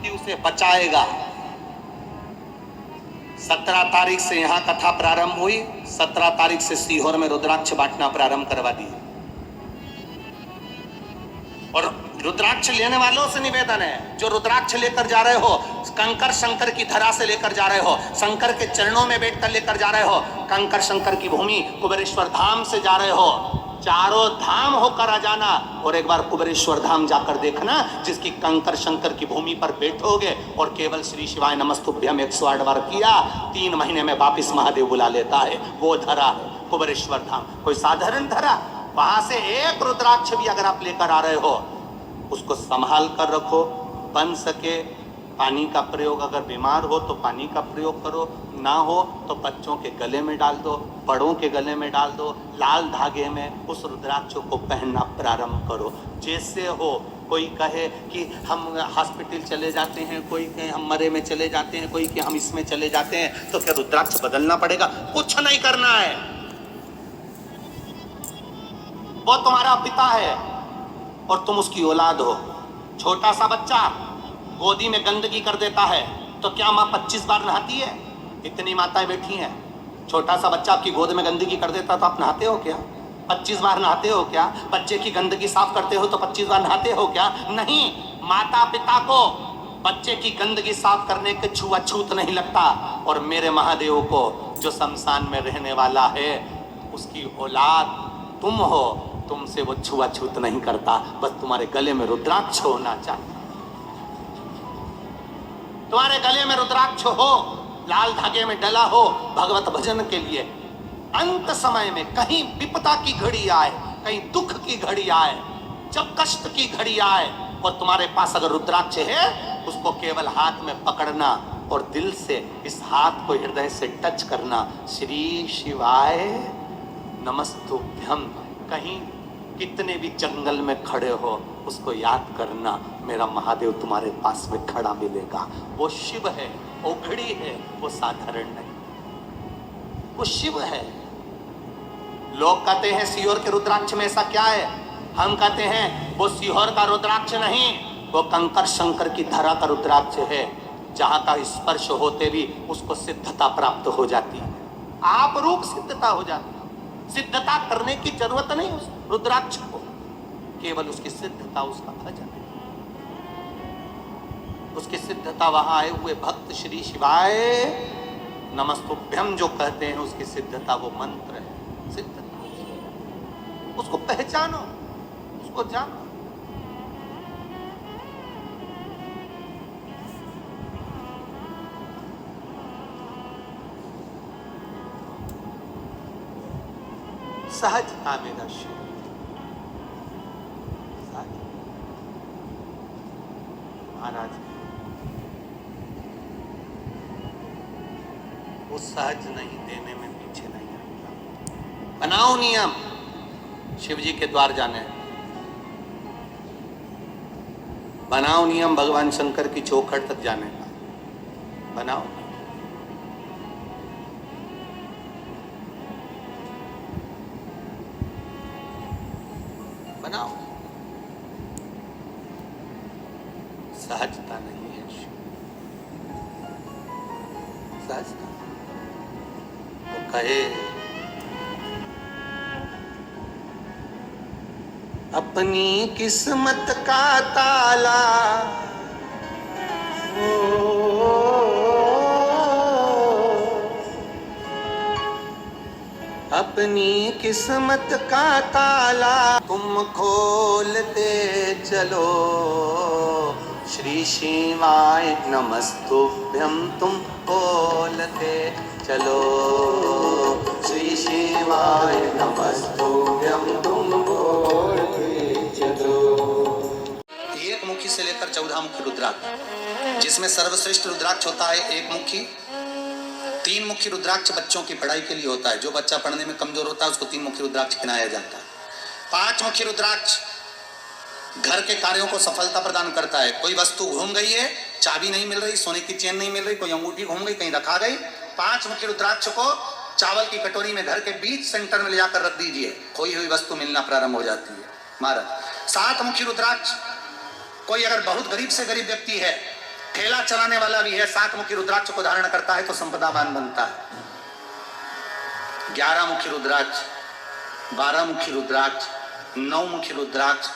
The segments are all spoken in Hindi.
मृत्यु से बचाएगा। 17 तारीख से यहां कथा प्रारंभ हुई, 17 तारीख से सीहोर में रुद्राक्ष बांटना प्रारंभ करवा दिए। और रुद्राक्ष लेने वालों से निवेदन है, जो रुद्राक्ष लेकर जा रहे हो, कंकर शंकर की धरा से लेकर जा रहे हो, शंकर के चरणों में बैठकर लेकर जा रहे हो, कंकर शंकर की भूमि कुबेरेश्वर धाम से जा रहे हो, चारों धाम होकर आ जाना। और एक बार कुबेरेश्वर धाम जाकर देखना, जिसकी कंकर शंकर की भूमि पर बैठोगे और केवल श्री शिवाय नमस्तुभ्यम 108 बार किया, 3 महीने में वापिस महादेव बुला लेता है। वो धरा है कुबेरेश्वर धाम, कोई साधारण धरा। वहां से एक रुद्राक्ष भी अगर आप लेकर आ रहे हो, उसको संभाल कर रखो, बन सके पानी का प्रयोग, अगर बीमार हो तो पानी का प्रयोग करो, ना हो तो बच्चों के गले में डाल दो, बड़ों के गले में डाल दो, लाल धागे में उस रुद्राक्ष को पहनना प्रारंभ करो। जैसे हो, कोई कहे कि हम हॉस्पिटल चले जाते हैं, कोई कहे हम मरे में चले जाते हैं, कोई कहे हम इसमें चले जाते हैं, तो क्या रुद्राक्ष बदलना पड़ेगा? कुछ नहीं करना है। वो तुम्हारा पिता है और तुम उसकी औलाद हो। छोटा सा बच्चा गोदी में गंदगी कर देता है तो क्या माँ 25 बार नहाती है? इतनी माताएं बैठी हैं। छोटा सा बच्चा आपकी गोद में गंदगी कर देता तो आप नहाते हो क्या? 25 बार नहाते हो क्या? बच्चे की गंदगी साफ करते हो तो 25 बार नहाते हो क्या? नहीं। माता पिता को बच्चे की गंदगी साफ करने के छुआछूत नहीं लगता। और मेरे महादेव को, जो शमशान में रहने वाला है, उसकी औलाद तुम हो, तुमसे वो छुआछूत नहीं करता। बस तुम्हारे गले में रुद्राक्ष होना चाहिए। तुम्हारे गले में रुद्राक्ष हो, लाल धागे में डला हो, भगवत भजन के लिए। अंत समय में कहीं विपदा की घड़ी आए, कहीं दुख की घड़ी आए, जब कष्ट की घड़ी आए और तुम्हारे पास अगर रुद्राक्ष है, उसको केवल हाथ में पकड़ना और दिल से इस हाथ को हृदय से टच करना, श्री शिवाय नमस्तुभ्यम। कहीं कितने भी जंगल में खड़े हो, उसको याद करना, मेरा महादेव तुम्हारे पास में खड़ा मिलेगा। वो शिव है, वो घड़ी है, वो साधारण नहीं, वो शिव है। लोग कहते हैं सीहोर के रुद्राक्ष में ऐसा क्या है? हम कहते हैं वो सीहोर का रुद्राक्ष नहीं, वो कंकर शंकर की धरा का रुद्राक्ष है, जहां का स्पर्श होते भी उसको सिद्धता प्राप्त हो जाती है। आप रूप सिद्धता हो जाती है। सिद्धता करने की जरूरत नहीं उस रुद्राक्ष को, केवल उसकी सिद्धता, उसका भजन, उसकी सिद्धता। वहां आए हुए भक्त श्री शिवाय नमस्तुभ्यम जो कहते हैं, उसकी सिद्धता वो मंत्र है। सिद्धता, उसको पहचानो, उसको जानो। सहजता मेरा शिव, महाराज वो सहज नहीं, देने में पीछे नहीं हटता। बनाओ नियम शिव जी के द्वार जाने, बनाओ नियम भगवान शंकर की चौखट तक जाने का, बनाओ। बनाओ। सहजता नहीं है शिव, सहजता। वो कहे अपनी किस्मत का ताला अपनी किस्मत का ताला तुम खोलते चलो, श्री शिवाय नमस्तुभ्यम तुम खोलते चलो, श्री शिवाय नमस्तुभ्यम तुम खोलते चलो। एक मुखी से लेकर 14 मुखी रुद्राक्ष, जिसमें सर्वश्रेष्ठ रुद्राक्ष होता है एक मुखी। 3 मुखी रुद्राक्ष बच्चों की पढ़ाई के लिए होता है। जो बच्चा पढ़ने में कमजोर होता है उसको 3 मुखी रुद्राक्ष पहनाया जाता है। 5 मुखी रुद्राक्ष घर के कार्यों को सफलता प्रदान करता है। कोई वस्तु घूम गई है, चाबी नहीं मिल रही, सोने की चेन नहीं मिल रही, कोई अंगूठी घूम गई, कहीं रखा गई, 5 मुखी रुद्राक्ष को चावल की कटोरी में घर के बीच सेंटर में ले जाकर रख दीजिए, खोई हुई वस्तु मिलना प्रारंभ हो जाती है। महाराज 7 मुखी रुद्राक्ष, कोई अगर बहुत गरीब से गरीब व्यक्ति है ठेला चलाने वाला भी है, 7 मुखी रुद्राक्ष को धारण करता है तो संपदावान बनता है। 11 मुखी रुद्राक्ष, 12 मुखी रुद्राक्ष, 9 मुखी रुद्राक्ष,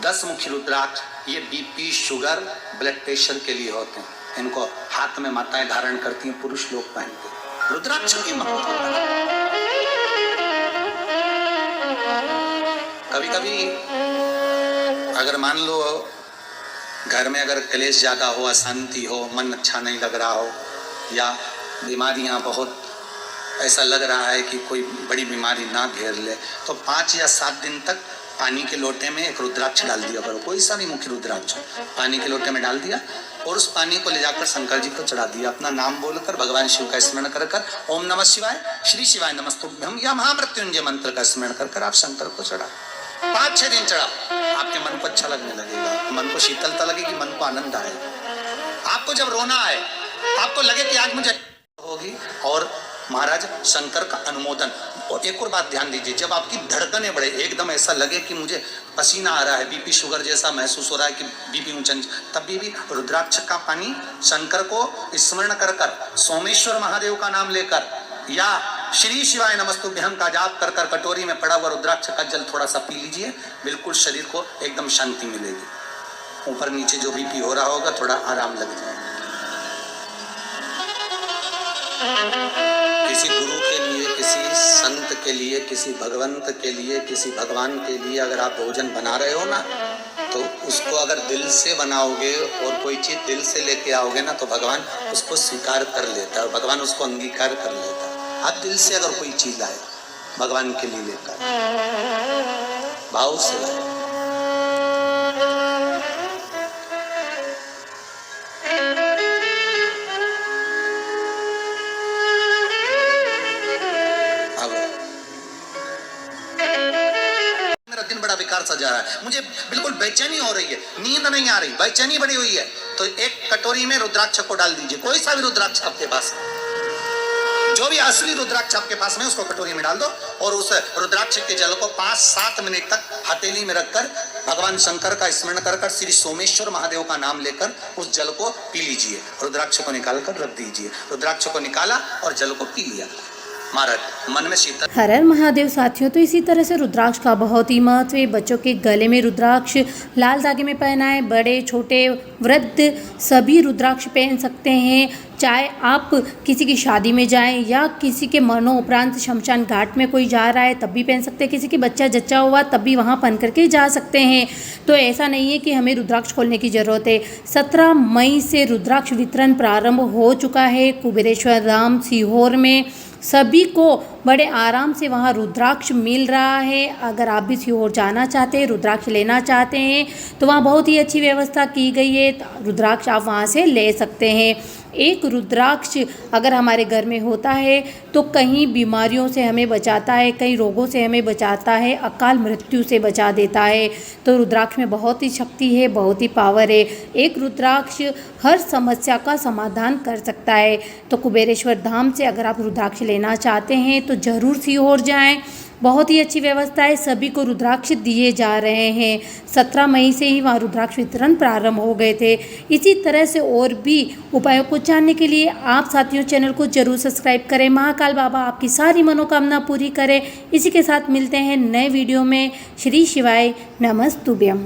10 मुखी रुद्राक्ष, ये बीपी, शुगर, ब्लड प्रेशर के लिए होते हैं। इनको हाथ में माताएं धारण करती हैं, पुरुष लोग पहनते हैं। रुद्राक्ष की महत्व है। कभी कभी अगर मान लो घर में अगर क्लेश ज्यादा हो, अशांति हो, मन अच्छा नहीं लग रहा हो, या बीमारियां बहुत ऐसा लग रहा है कि कोई बड़ी बीमारी ना घेर ले, तो 5 या 7 दिन तक पानी के लोटे में एक रुद्राक्ष डाल दिया करो। कोई सा भी मुख्य रुद्राक्ष पानी के लोटे में डाल दिया और उस पानी को ले जाकर शंकर जी को चढ़ा दिया। अपना नाम बोलकर भगवान शिव का स्मरण कर कर ओम नमः शिवाय, श्री शिवाय नमस्तुभ्यम या महामृत्युंजय मंत्र का स्मरण कर कर आप शंकर को चढ़ा 5-6 दिन चढ़ाओ। आपके मन को अच्छा लगने लगेगा, मन को शीतलता लगेगी, मन को आनंद आएगा। आपको जब रोना आए, आपको लगे कि आज मुझे होगी, और महाराज शंकर का अनुमोदन। और एक और बात ध्यान दीजिए, जब आपकी धड़कनें बढ़े, एकदम ऐसा लगे कि मुझे पसीना आ रहा है, बीपी शुगर जैसा महसूस हो रहा है कि बीपी ऊंचा, तभी भी रुद्राक्ष का पानी शंकर को स्मरण कर कर, सोमेश्वर महादेव का नाम लेकर या श्री शिवाय नमस्तुभ्यम का जाप कर कर कटोरी में पड़ा हुआ रुद्राक्ष का जल थोड़ा सा पी लीजिए। बिल्कुल शरीर को एकदम शांति मिलेगी। ऊपर नीचे जो बीपी हो रहा होगा थोड़ा आराम लग जाएगा। किसी गुरु के लिए, किसी संत के लिए, किसी भगवंत के लिए, किसी भगवान के लिए अगर आप भोजन बना रहे हो ना, तो उसको अगर दिल से बनाओगे और कोई चीज दिल से लेके आओगे ना, तो भगवान उसको स्वीकार कर लेता है, भगवान उसको अंगीकार कर लेता है। आप दिल से अगर कोई चीज लाए भगवान के लिए लेकर, भाव से लाए, बड़ा बेकार सा जा रहा है, मुझे बिल्कुल बेचैनी हो रही है, नींद नहीं आ रही, बेचैनी बड़ी हुई है, तो एक कटोरी में रुद्राक्ष को डाल दीजिए। कोई सा भी रुद्राक्ष आपके पास, जो भी असली रुद्राक्ष आपके पास में, उसको कटोरी में डाल दो और उस रुद्राक्ष के जल को 5-7 मिनट तक हथेली में रखकर भगवान शंकर का स्मरण कर कर श्री सोमेश्वर महादेव का नाम लेकर उस जल को पी लीजिए। रुद्राक्ष को निकाल कर रख दीजिए। रुद्राक्ष को निकाला और जल को पी लिया, मन में शीतल। हर हर महादेव साथियों, तो इसी तरह से रुद्राक्ष का बहुत ही महत्व है। बच्चों के गले में रुद्राक्ष लाल धागे में पहनाए, बड़े छोटे वृद्ध सभी रुद्राक्ष पहन सकते हैं। चाहे आप किसी की शादी में जाएं या किसी के मरणों उपरांत शमशान घाट में कोई जा रहा है तब भी पहन सकते हैं, किसी की बच्चा जच्चा हुआ तब भी वहाँ पहन करके जा सकते हैं। तो ऐसा नहीं है कि हमें रुद्राक्ष खोलने की ज़रूरत है। 17 मई से रुद्राक्ष वितरण प्रारंभ हो चुका है कुबेरेश्वर धाम सीहोर में। सभी को बड़े आराम से वहाँ रुद्राक्ष मिल रहा है। अगर आप भी सीहोर जाना चाहते हैं, रुद्राक्ष लेना चाहते हैं, तो वहाँ बहुत ही अच्छी व्यवस्था की गई है। रुद्राक्ष आप वहाँ से ले सकते हैं। एक रुद्राक्ष अगर हमारे घर में होता है तो कई बीमारियों से हमें बचाता है, कई रोगों से हमें बचाता है, अकाल मृत्यु से बचा देता है। तो रुद्राक्ष में बहुत ही शक्ति है, बहुत ही पावर है। एक रुद्राक्ष हर समस्या का समाधान कर सकता है। तो कुबेरेश्वर धाम से अगर आप रुद्राक्ष लेना चाहते हैं तो ज़रूर सीहोर जाएं। बहुत ही अच्छी व्यवस्था है, सभी को रुद्राक्ष दिए जा रहे हैं। 17 मई से ही वहाँ रुद्राक्ष वितरण प्रारंभ हो गए थे। इसी तरह से और भी उपायों को जानने के लिए आप साथियों चैनल को जरूर सब्सक्राइब करें। महाकाल बाबा आपकी सारी मनोकामना पूरी करें। इसी के साथ मिलते हैं नए वीडियो में। श्री शिवाय नमस्तुभ्यम।